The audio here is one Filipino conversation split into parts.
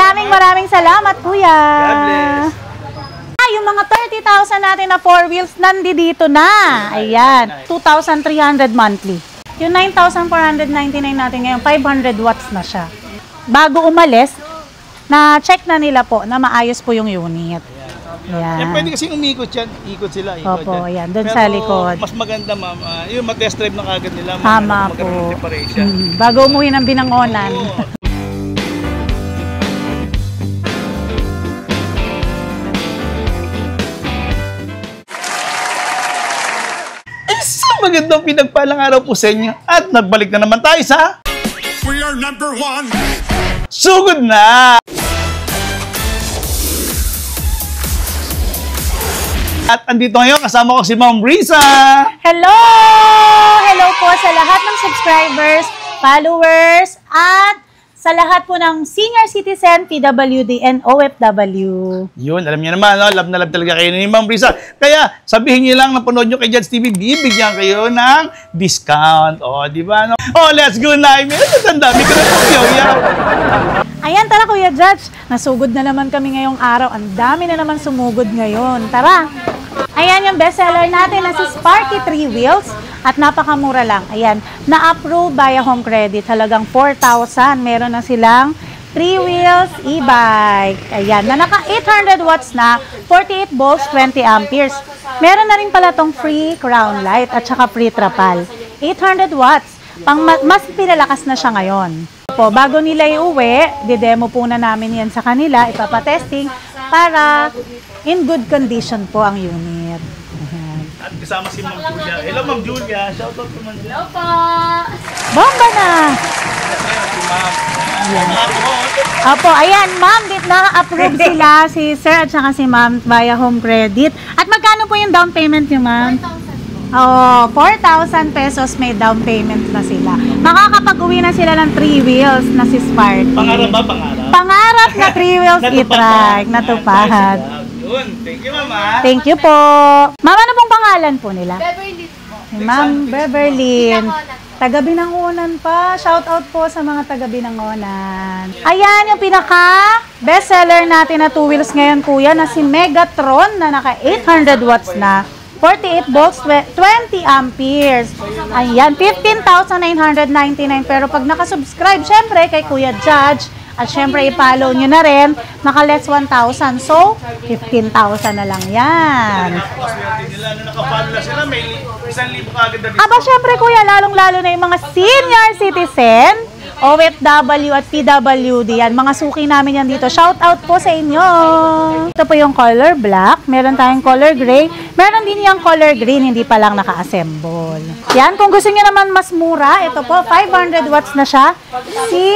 Maraming salamat, kuya. God bless. Yung mga 30,000 natin na 4 wheels, nandito na. Ayan, 2,300 monthly. Yung 9,499 natin ngayon, 500 watts na siya. Bago umalis, na-check na nila po na maayos po yung unit. Ayan. Pwede kasi umikot yan. Ikot sila. Ikot Opo, yan. ayan. Doon sa likod. Mas maganda, ma'am. Yung mag-test drive na kagad nila. Tama po. Bago umuwi ng Binangonan. Isang magandang pinagpalang araw po sa inyo. At nagbalik na naman tayo sa... We are number one! Sugod na! At andito ngayon, kasama ko si Ma'am Risa. Hello! Hello po sa lahat ng subscribers, followers, at sa lahat po ng senior citizen, PWD, and OFW. Yun, alam niyo naman, no? Love na love talaga kayo ni Ma'am Risa. Kaya, sabihin niyo lang na panood niyo kay Judge TV, bibigyan kayo ng discount. O, di ba? No? Oh, let's go na! Ang dami ko na po. Ayan, tara Kuya Judge. Nasugod na naman kami ngayong araw. Ang dami na naman sumugod ngayon. Tara! Ayan yung bestseller natin na si Sparky 3 Wheels. At napakamura lang. Ayan, na-approve via home credit. Halagang 4,000. Meron na silang 3 wheels e-bike. Ayan, na naka 800 watts na, 48 volts, 20 amperes. Meron na rin pala tong free crown light at saka free trapal. 800 watts. Mas pinalakas na siya ngayon. Po, bago nila iuwi, didemo po na namin yan sa kanila, ipapatesting para in good condition po ang unit. At kasama si Ma'am Julia. Hello, Ma'am Julia. Shoutout to Ma'am Julia. Hello po! Bomba na! Si Ma'am. Opo, ayan, ma'am, na-approve sila si sir at saka si ma'am via home credit. At magkano po yung down payment niyo, ma'am? 4,000. Oh, 4,000 pesos may down payment na sila. Makakapag-uwi na sila ng 3 wheels na si Sparky. Pangarap ba? Pangarap? Pangarap na 3 wheels e-trike. Natupad. Yun. Thank you, Mama. Thank you po. Ma'am, ano pong pangalan po nila? Beverly po. Ma'am Beverly. Binangonan. Taga Binangonan pa. Shout out po sa mga taga Binangonan. Ayan yung pinaka bestseller natin na 2 wheels ngayon, kuya, na si Megatron na naka 800 watts na. 48 volts, 20 amperes. Ayan, 15,999. Pero pag nakasubscribe, syempre, kay Kuya Judge, at syempre, i-follow nyo na rin, naka-less 1,000. So, 15,000 na lang yan. Swerte nila na nakapalo na sila, may 1,000 kagad na Aba, syempre, kuya, lalong-lalo na yung mga senior citizen, OFW at PWD. Yan, mga suki namin yan dito. Shout out po sa inyo. Ito po yung color black. Meron tayong color gray. Meron din yung color green, hindi pa lang naka-assemble. Yan, kung gusto niyo naman mas mura, ito po, 500 watts na siya. Si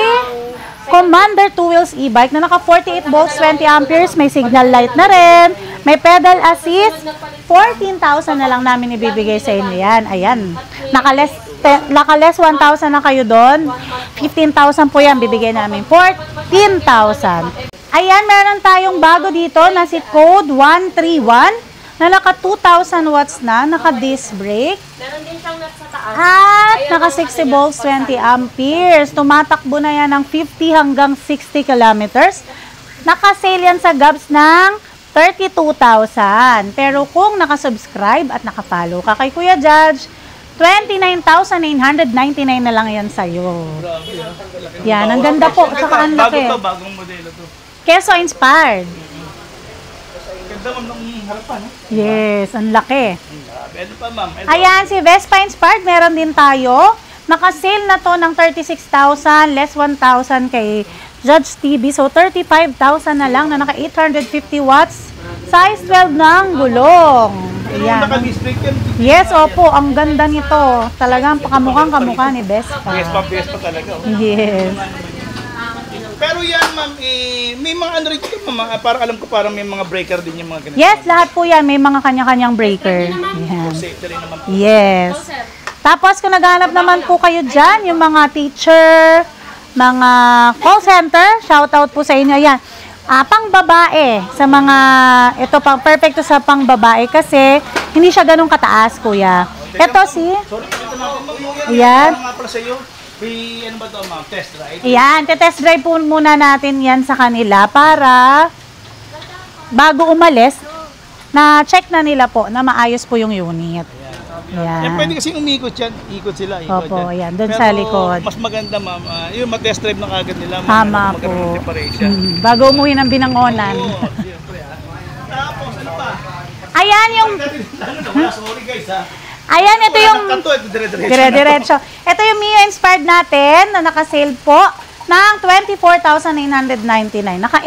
Commander 2 wheels e-bike na naka 48 volts, 20 amperes, may signal light na rin, may pedal assist, 14,000 na lang namin ibibigay sa inyo yan. Ayan, naka-less 1,000 na kayo doon, 15,000 po yan, bibigay namin 14,000. Ayan, meron tayong bago dito na si Code 131 na naka 2,000 watts na, naka disc brake. Meron din siyang nasa taas. At naka 60 volts, 20 amperes. Tumatakbo na yan ng 50 hanggang 60 kilometers. Naka-sale yan sa Gabs ng 32,000. Pero kung nakasubscribe at nakafollow ka kay Kuya Judge, 29,999 na lang yan sa'yo. Yan, ang ganda po. Tsaka ang laki. Bago to, bagong modelo to. Keso inspired. Ganda, ma'am, ng harapan, no? Yes, ang laki. Pwede pa, ma'am. Ayan, si Vespa Inspired, meron din tayo. Naka-sale na to ng 36,000, less 1,000 kay Judge TV. So, 35,000 na lang na naka 850 watts. Size 12 ng gulong. Ayan. Naka-district yan. Yes, opo. Ang ganda nito. Talagang kamukha ni Vespa. Vespa talaga. Oh. Yes. Pero yan, ma'am, may mga ano rin ito, ma'am. Parang alam ko, parang may mga breaker din yung mga ganito. Yes, lahat po yan. May mga kanya-kanyang breaker. Ayan. Safety rin naman po. Yes. Tapos kung naghanap naman po kayo dyan, yung mga teacher, mga call center, shout out po sa inyo. Ayan. Pang babae, sa mga, ito pang perfecto sa pang babae kasi hindi siya ganun kataas, kuya. Ito si, Sorry, ito natin, ma'am. ayan. Ano nga pala sa'yo? Free, ano ba to ma'am? Test drive? Ayan, test drive po muna natin yan sa kanila para bago umalis, na-check na nila po na maayos po yung unit. Yan. Ayan. Pwede kasi umikot yan. Ikot sila. Ikot Opo, yan. yan. Doon Pero sa likod. mas maganda ma'am, yung mag-test drive ng agad nila. Tama po. Magkaroon ng preparation. Bago umuwi ng binangonan. Oo, siyempre ha. Tapos, ano pa? Ayan yung... Wala, sorry guys ha. Ayan, ito yung... Kanto, ito dire-diretso. Dire-diretso. Ito yung Mio Inspired natin na naka-sale po ng 24,999. Naka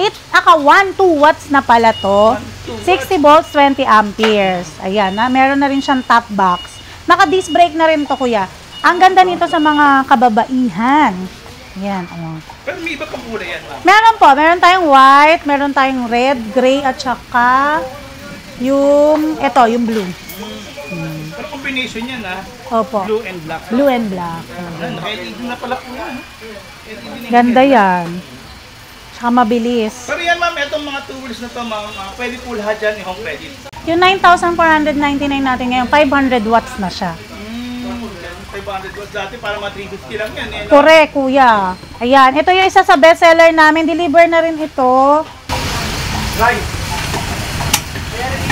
1-2 watts na pala to. 60 volts, 20 amperes. Ayan, meron na rin siyang top box. Naka-disc brake na rin to, kuya. Ang ganda nito sa mga kababaihan. Ayan, ano. Pero may iba pang kulay yan ma'am. Meron po. Meron tayong white, meron tayong red, gray, at saka yung, ito, yung blue. Pero combination yan ha. Opo. Blue and black. Blue and black. Naka-LED na pala po yan. Ganda yan. Tsaka mabilis. Pero yan ma'am, itong mga 2 wheels na to ma'am, pwede po lahat dyan yung home credit. Yung 9,499 natin ngayon, 500 watts na siya. 500 watts dati para mga 350 lang yan. Eh, no? Correct, kuya. Ayan, ito yung isa sa bestseller namin. Deliver na rin ito. Right.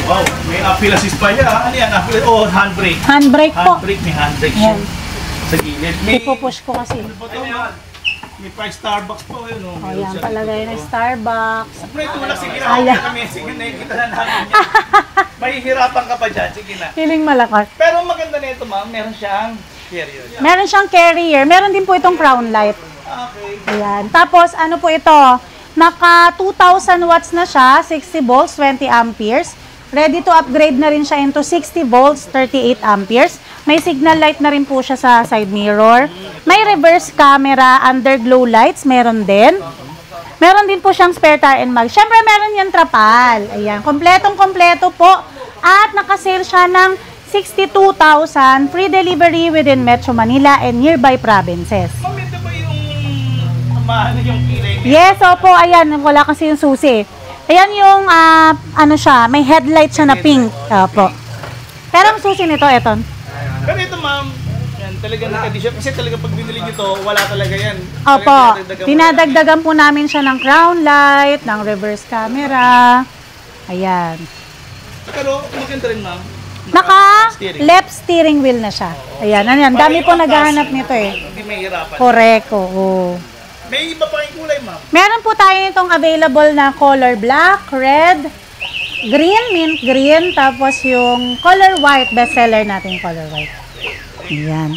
Wow, may appeal assist pa yan. Ano yan? Appeal, oh, handbrake. Handbrake po. Handbrake, may handbrake siya. Ayan. Sa gilid. May, Ipupush ko kasi. ano po ito, ma'am? May price Starbucks po yun. Oh, O, yan, palagay na Starbucks. Pre, tulak, sige na. Ayan. Okay kami. Sige na, kita na namin yan. Mahihirapan ka pa dyan. Sige na. Feeling malakas. Pero maganda nito ma'am, meron siyang carrier. Meron siyang carrier. Meron din po itong crown light. Okay. Ayan. Tapos, ano po ito? Naka 2,000 watts na siya, 60 volts, 20 amperes. Ready to upgrade na rin siya into 60 volts, 38 amperes. May signal light na rin po siya sa side mirror. May reverse camera, underglow lights, meron din. Meron din po siyang spare tire and mag. Siyempre, meron yan trapal. Ayan, kompletong-kompleto po. At nakasale siya ng 62,000, free delivery within Metro Manila and nearby provinces. Ma'am, ito ba yung mahal yung kilay niya? Yes, opo, ayan, wala kasi yung susi. Ayan yung, ano siya, may headlight siya na pink. Opo. Pero ang susi nito, eto. Pero ito ma'am, yan talagang naka-edition. Kasi talaga pag binili nyo to, wala talaga yan. Opo, Talagang dinadagdagan po namin siya ng crown light, ng reverse camera. Ayan. Pero maganda rin ma'am. Naka Steering. left steering wheel na siya. Ayan, ano yan. Dami po naghahanap nito eh. Hindi mahihirapan. Correct, oo. May iba pa kayong kulay ma'am. Meron po tayo itong available na color black, red, green, mint green, tapos yung color white, bestseller natin yung color white. Ayan.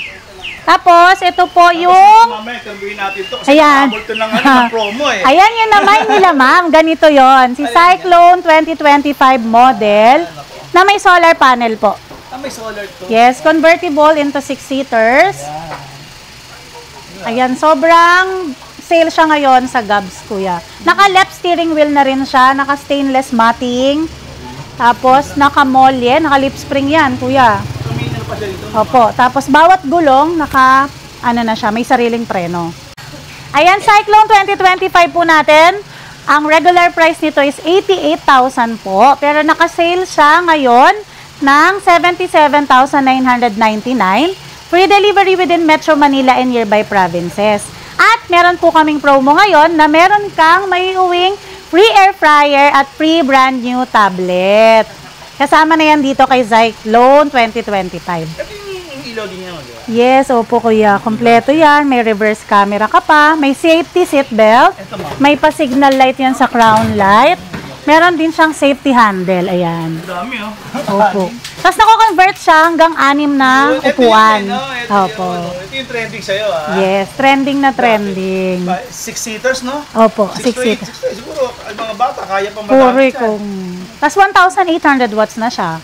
Tapos, ito po yung... Mamaya, kalbuhin natin to. Kasi Ayan. nakabol to ng, ng promo eh. Ayan yung naman nila, ma'am. Ganito yon. Si Cyclone 2025 model na may solar panel po. May solar to. Yes, convertible into 6-seaters. Ayan, sobrang sale siya ngayon sa Gabs, kuya. Naka-left steering wheel na rin siya, naka-stainless matting. Tapos, naka-molye, naka-lip spring yan, kuya. Tumingin pa siya dito. Opo, tapos bawat gulong, ano na siya, may sariling preno. Ayan, Cyclone 2025 po natin. Ang regular price nito is 88,000 po. Pero naka-sale siya ngayon ng 77,999. Free delivery within Metro Manila and nearby provinces. At meron po kaming promo ngayon na meron kang maiuwing free air fryer at free brand new tablet. Kasama na yan dito kay Cyclone 2025. Ito yung ilaw din niya. Diba? Yes, opo kuya. Kompleto yan. May reverse camera ka pa. May safety seat belt. Ito ma'am. May pa-signal light yan sa crown light. Meron din siyang safety handle. Ayan. Dami oh. Opo. Tapos nako-convert siya hanggang 6 na upuan. Opo. Ito yung trending sa'yo ah. Yes, trending na trending. 6-seaters no? Opo, 6 6 to 8. seat. Siguro ang mga bata kaya pang Puri madami kong. Tapos 1,800 watts na siya.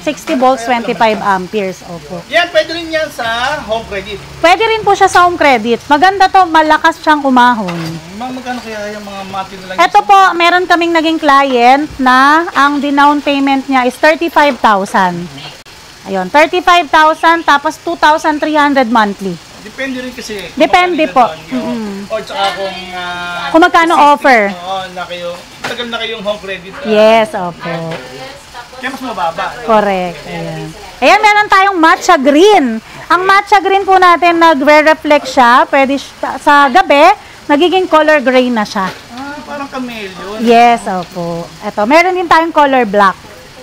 60 volts, 25 amperes. Opo. Yan, pwede rin yan sa home credit. Pwede rin po siya sa home credit. Maganda to, malakas siyang umahon. Magkano kaya yung mga monthly na lang? Ito po, meron kaming naging client na ang down payment niya is 35,000. Ayun, 35,000 tapos 2,300 monthly. Depende rin kasi. Depende po. O tsaka Kung magkano offer. Oo, na kayo. Tagal na kayong home credit. Yes, opo. Kaya mas mababa. Correct. Ayan. Ayan, meron tayong matcha green. Ang matcha green po natin, nagre-reflect siya. Pwede sa gabi, nagiging color gray na siya. Parang chameleon. Yes, opo. Ito, meron din tayong color black.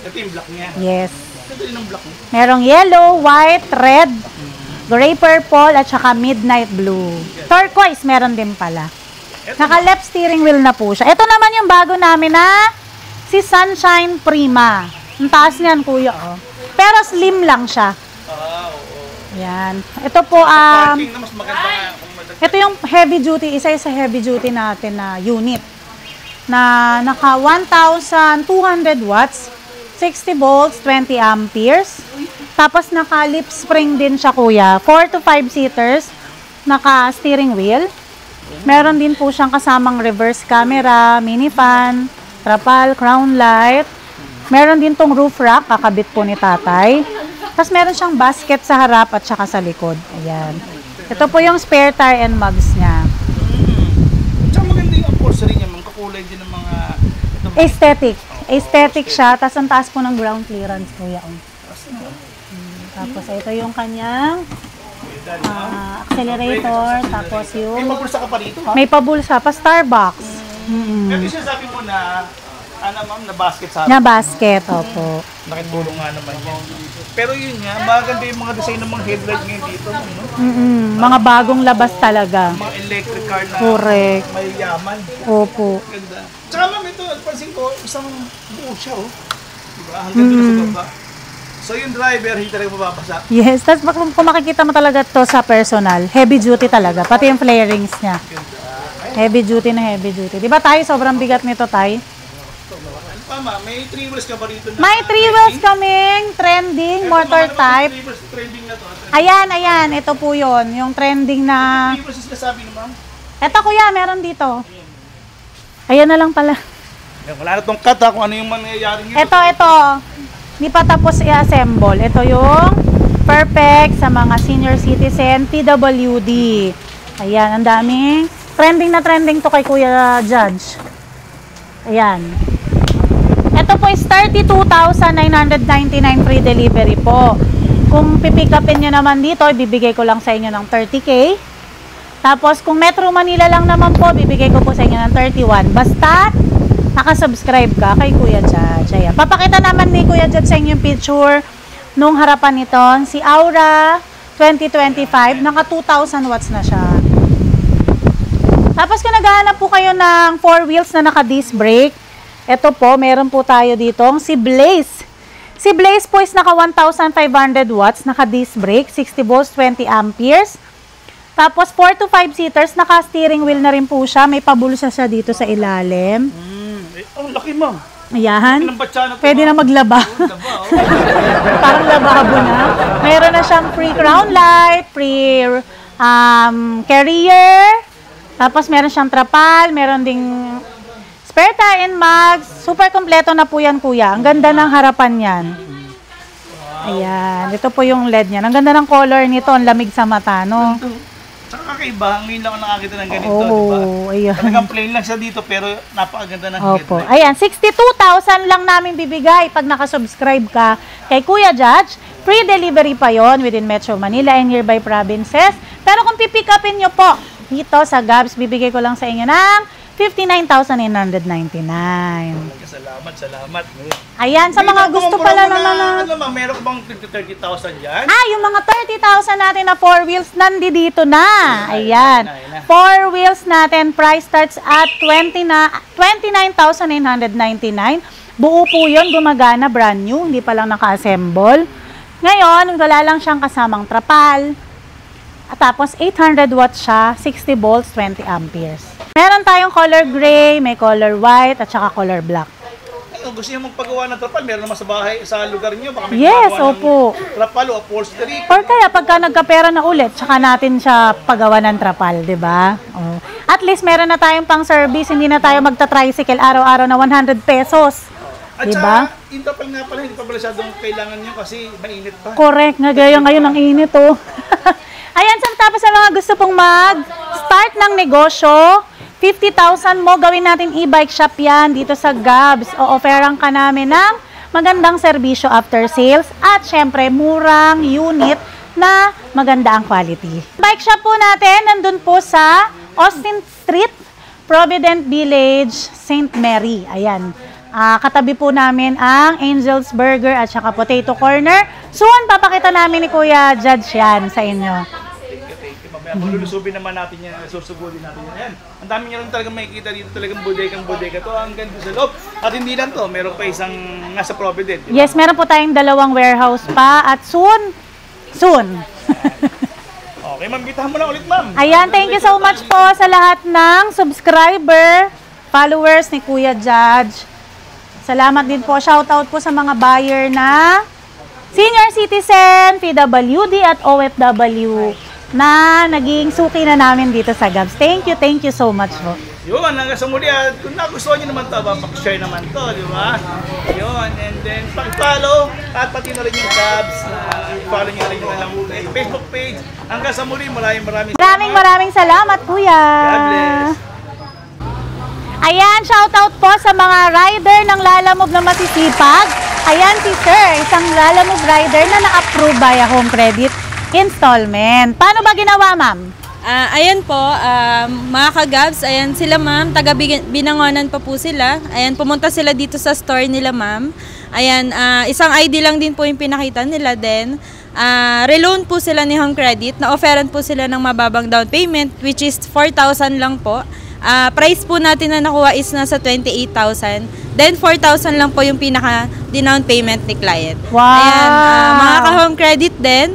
Ito yung black niya. Yes. Ito yung black niya. Merong yellow, white, red, gray purple, at saka midnight blue. Turquoise, meron din pala. Naka-left steering wheel na po siya. Ito naman yung bago namin na si Sunshine Prima. Ang taas niyan, kuya. Oh. Pero slim lang siya. Yan. Ito po, Parking na mas maganda nga. ito yung heavy duty, isa sa heavy duty natin na unit. Na naka 1,200 watts, 60 volts, 20 amperes. Tapos naka lip spring din siya, kuya. 4 to 5 seaters, naka steering wheel. Meron din po siyang kasamang reverse camera, mini fan, trapal, crown light. Meron din tong roof rack, kakabit po ni tatay. Tapos meron siyang basket sa harap at saka sa likod. Ayan. Ito po yung spare tire and mugs niya. Tsaka maganda yung upholstery niya, mga kakulay din ng mga... Aesthetic. Aesthetic siya. Tapos ang taas po ng ground clearance, kuya. Tapos ito yung kanyang accelerator. Tapos May yung... mabulsa ka pa dito, ha? May pabulsa pa, Starbucks. Pero siya sabi mo na, ma'am, na basket sa Na basket, opo. nakitulong nga naman yan. Pero yun nga, maganda yung mga design ng mga headlight ngayon dito. No? Mga bagong labas talaga. Mga electric car na Correct. may yaman. Opo. Ganda. Tsaka ma'am, ito, pansin ko, isang buo siya, oh. Diba? Hanggang doon sa baba. So yung driver, hindi talaga mababasa. Yes, tapos kung makikita mo talaga to sa personal, heavy duty talaga. Pati yung flarings niya. Heavy duty na heavy duty. Di ba tayo, sobrang bigat nito, tay? Ano pa ma'am, may 3 wheels ka ba rito na? May 3 wheels kaming trending motor type. 3 wheels trending na to. Ayan. Ito po yon, yung trending na... 3 wheels is nasabi no ma'am? Ito kuya, meron dito. Ayan na lang pala. Wala na tong cut ha, kung ano yung mangyayari nyo. Ito. Hindi pa tapos i-assemble. Ito yung perfect sa mga senior citizen, PWD. Ayan, ang daming. Trending na trending to kay Kuya Judge. Ayan. Ito po is 32,999 free delivery po. Kung pipick upin nyo naman dito, ibibigay ko lang sa inyo ng 30K. Tapos kung Metro Manila lang naman po, bibigay ko po sa inyo ng 31. Basta nakasubscribe ka kay Kuya Judge. Ayan. Papakita naman ni Kuya Judge sa inyo yung picture nung harapan nito. Si Aura 2025, naka 2,000 watts na siya. Tapos kung naghahanap po kayo ng 4 wheels na naka-disc brake, ito po, meron po tayo ditong si Blaze. Si Blaze po is naka 1,500 watts, naka-disc brake, 60 volts, 20 amperes. Tapos 4 to 5 seaters, naka-steering wheel na rin po siya. May pabulsa siya dito sa ilalim. Ang laki ma'am. Ayan. Ilang batsa na to, Pwede na maglaba. Parang lababo na. Meron na siyang free crown light, free carrier. Tapos meron siyang trapal, meron ding spare tire and mugs. Super kompleto na po yan, kuya. Ang ganda ng harapan yan. Ayan. Ito po yung LED niyan. Ang ganda ng color nito. Ang lamig sa mata, no? Tsaka kakaiba, ngayon lang ako nakakita ng ganito, Oo, di ba? ayan. Talagang plain lang siya dito, pero napakaganda ng Opo. headlight. Ayan, 62,000 lang namin bibigay pag nakasubscribe ka kay Kuya Judge. Free delivery pa yon within Metro Manila and nearby provinces. Pero kung pipick upin nyo po dito sa Gabs, bibigay ko lang sa inyo ng 59,999. Salamat. Ayan, sa mga gusto pala naman na... Meron ka bang 30,000 yan? Yung mga 30,000 natin na 4 wheels, nandito na. Ayan. 4 wheels natin, price starts at 29,999. Buo po yun, gumagana, brand new. Hindi pa lang naka-assemble. Ngayon, wala lang siyang kasamang trapal. At tapos, 800 watts siya, 60 volts, 20 amperes. Meron tayong color gray, may color white, at saka color black. Kung gusto niyo magpagawa ng trapal, meron naman sa bahay, sa lugar niyo, baka may Yes, magawa opo. ng trapal o upholstery. Or kaya pagka nagkapera na ulit, tsaka natin siya pagawa ng trapal, di ba? Oh. At least meron na tayong pang service, hindi na tayo magta-tricycle araw-araw na 100 pesos. At Di saka, ba? yung trapal nga pala, hindi pa pala masyadong kailangan niyo kasi mainit pa. Correct, ngayon ang init oh. Ayan, tapos sa mga gusto pong mag-start ng negosyo, 50,000 mo, gawin natin e-bike shop yan dito sa Gabs. O-offeran ka namin ng magandang serbisyo after sales at syempre murang unit na maganda ang quality. Bike shop po natin, nandun po sa Austin Street, Provident Village, St. Mary. Ayan. Katabi po namin ang Angel's Burger at saka Potato Corner. Soon, papakita namin ni Kuya Judge yan sa inyo. Thank you. Mamaya, lulusubin naman natin yan, susugulin natin yan. Ayan. Ang dami nyo lang talagang makikita dito, talagang bodega to. Ang ganda sa loob. At hindi lang to, meron pa isang nasa Provident. Diba? Yes, meron po tayong 2 warehouse pa at soon. Okay, ma'am, bitahan mo na ulit, ma'am. Ayan, thank you so much po sa lahat ng subscriber, followers ni Kuya Judge. Salamat din po. Shoutout po sa mga buyer na senior citizen, PWD at OFW na naging suki na namin dito sa Gabs. Thank you so much po. Yun, hanggang sa muli. Kung nagustuhan nyo naman ito, pakishare naman ito, di ba? Yun, and then pag-follow at pati na rin yung Gabs. Follow nyo rin yung Facebook page. Hanggang sa muli, Maraming salamat, Kuya. God bless. Ayan, shoutout po sa mga rider ng Lalamove na masisipag. Ayan si Sir, isang Lalamove rider na na-approve by a home credit installment. Paano ba ginawa, ma'am? Ayan po, mga ka-Gabs, ayan sila ma'am, taga-Binangonan pa po sila. Ayan, pumunta sila dito sa store nila ma'am. Ayan, isang ID lang din po yung pinakita nila din. Reloan po sila ni Home Credit, na-offeran po sila ng mababang down payment, which is 4,000 lang po. Price po natin na nakuha is nasa 28,000. Then 4,000 lang po yung pinaka-down payment ni client. Wow! Ayan, mga ka-Home Credit din,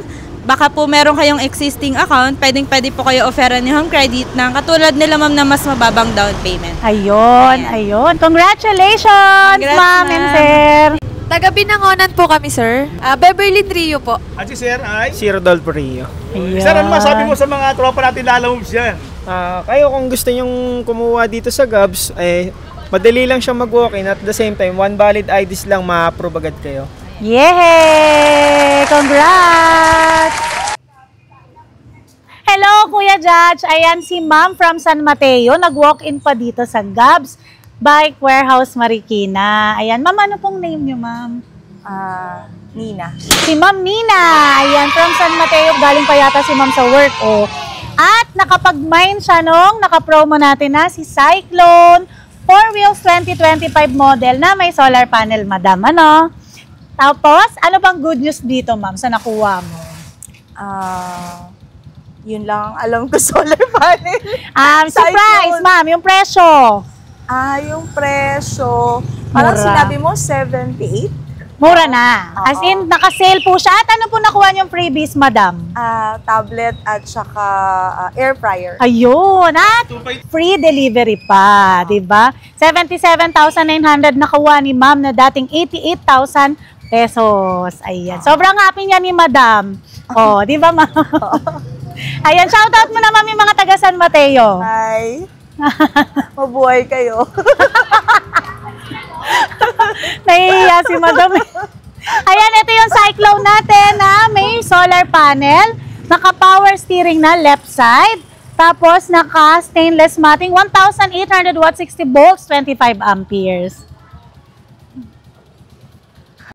baka po meron kayong existing account, pwede po kayo offeran ni Home Credit ng katulad nila ma'am na mas mababang down payment. Ayun. Congratulations, Congrats, ma'am and sir. Taga-Binangonan po kami, sir. Beverly Trio po. At si Sir ay? Si Rodolfo Rio. Ayun. Sir, ano masabi mo sa mga tropa natin Lalamoves dyan? Kayo kung gusto nyong kumuha dito sa Gabs, madali lang siya mag-walk-in at the same time, 1 valid IDs lang ma-approve agad kayo. Yay! Congrats! Hello, Kuya Judge. Ayan si Ma'am from San Mateo. Nag-walk-in pa dito sa Gabs Bike Warehouse Marikina. Ayan, Ma'am, ano pong name niyo, Ma'am? Nina. Si Ma'am Nina. Ayan, from San Mateo. Galing pa yata si Ma'am sa work. Oh. At nakapag-mine siya nung nakapromo natin na si Cyclone 4 Wheels 2025 model na may solar panel, Madam. Ano? Tapos, ano bang good news dito, Ma'am, sa nakuha mo? Yun lang ang alam ko, solar panel. Surprise, Ma'am, yung presyo. Yung presyo, parang Mura. sinabi mo, 78? Mura na. As in, naka-sale po siya. At ano po nakuha niyong freebies, Madam? Tablet at saka air fryer. Ayun. At free delivery pa, di ba? 77,900 nakuha ni Ma'am na dating 88,000 pesos. Ayan. Sobrang happy niya ni Madam. Oh, di ba, Ma'am? Ayan, shoutout mo naman yung mga taga San Mateo. Hi. Mabuhay kayo. Nahihiya si Madam. Ayan, ito yung Cyclone natin na may solar panel, naka-power steering na left side, tapos naka-stainless matting, 1,800 watts, 60 volts, 25 amperes.